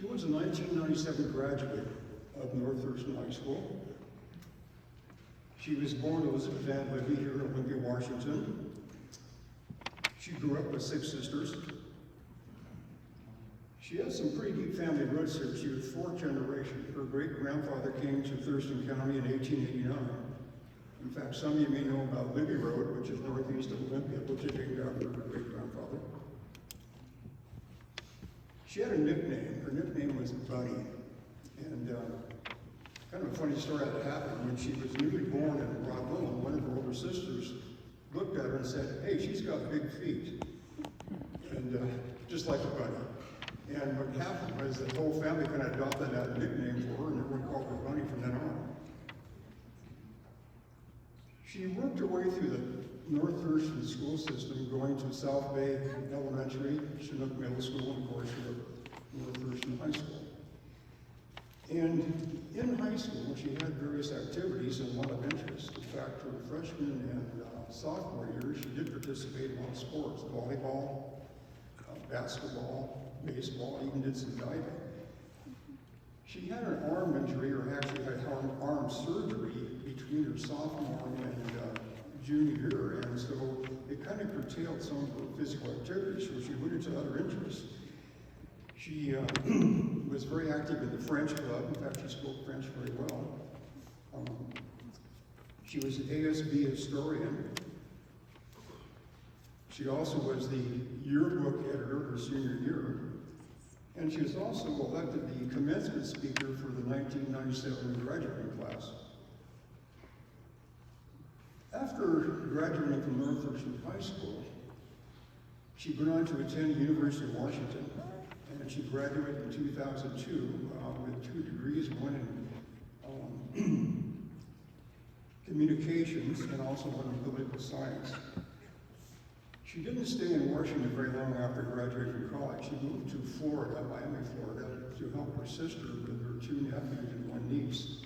She was a 1997 graduate of North Thurston High School. She was born Elizabeth Ann Libby here in Olympia, Washington. She grew up with 6 sisters. She has some pretty deep family roots here. She was 4th generation. Her great-grandfather came to Thurston County in 1889. In fact, some of you may know about Libby Road, which is northeast of Olympia, which is named after her great-grandfather. She had a nickname. Her nickname was Bunny. And kind of a funny story that happened. When she was newly born in Rockville, one of her older sisters looked at her and said, "Hey, she's got big feet." And just like a bunny. And what happened was the whole family kind of adopted that nickname for her, and everyone called her Bunny from then on. She worked her way through the North Thurston school system, going to South Bay Elementary, Chinook Middle School, and of course, North Thurston High School. And in high school, she had various activities and a lot of interests. In fact, her freshman and sophomore years, she did participate in a lot of sports: volleyball, basketball, baseball, even did some diving. She had an arm injury, or actually had arm surgery between her sophomore and junior year, and so it kind of curtailed some of her physical activities, so she went into other interests. She was very active in the French club. In fact, she spoke French very well. She was an ASB historian. She also was the yearbook editor her senior year. And she was also elected the commencement speaker for the 1997 graduating class. After graduating from North Thurston High School, she went on to attend the University of Washington, and she graduated in 2002 with 2 degrees, one in communications and also one in political science. She didn't stay in Washington very long after graduating from college. She moved to Florida, Miami, Florida, to help her sister with her 2 nephews and 1 niece.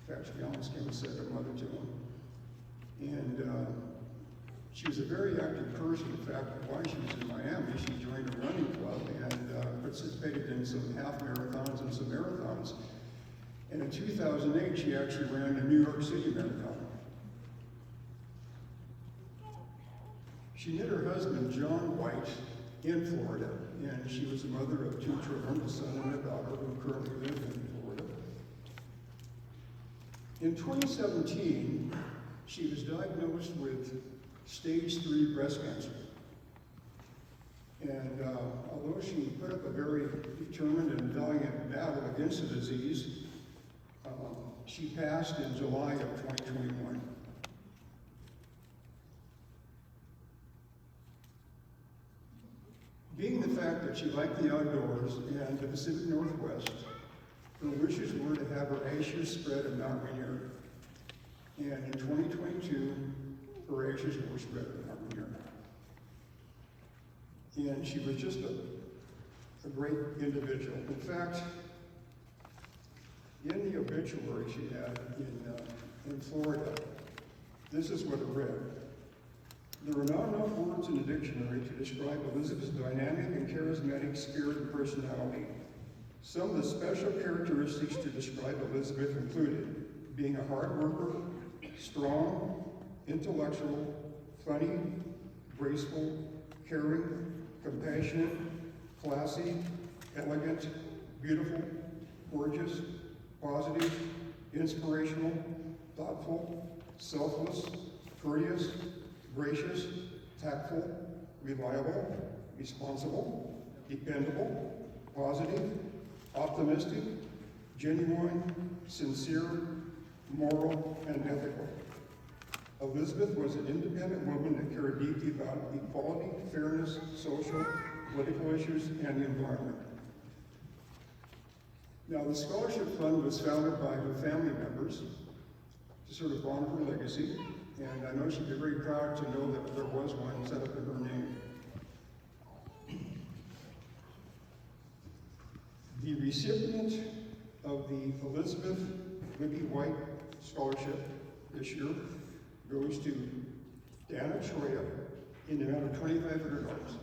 In fact, she almost came and said her mother to them. And she was a very active person. In fact, while she was in Miami, she joined a running club and participated in some half marathons and some marathons. And in 2008, she actually ran the New York City Marathon. She met her husband, John White, in Florida, and she was the mother of 2 children, a son and a daughter, who currently live in Florida. In 2017, she was diagnosed with stage 3 breast cancer. And although she put up a very determined and valiant battle against the disease, she passed in July of 2021. Being the fact that she liked the outdoors and the Pacific Northwest, her wishes were to have her ashes spread at Mount Rainier. And in 2022, her ashes were spread at Mount Rainier. And she was just a great individual. In fact, in the obituary she had in Florida, this is what it read: "There are not enough words in the dictionary to describe Elizabeth's dynamic and charismatic spirit and personality. Some of the special characteristics to describe Elizabeth included being a hard worker, strong, intellectual, funny, graceful, caring, compassionate, classy, elegant, beautiful, gorgeous, positive, inspirational, thoughtful, selfless, courteous, gracious, tactful, reliable, responsible, dependable, positive, optimistic, genuine, sincere, moral, and ethical. Elizabeth was an independent woman that cared deeply about equality, fairness, social, political issues, and the environment." Now, the scholarship fund was founded by her family members to sort of honor her legacy, and I know she'd be very proud to know that there was one set up in her name. The recipient of the Elizabeth Libby White Scholarship this year goes to Dana Troya in the amount of $2,500.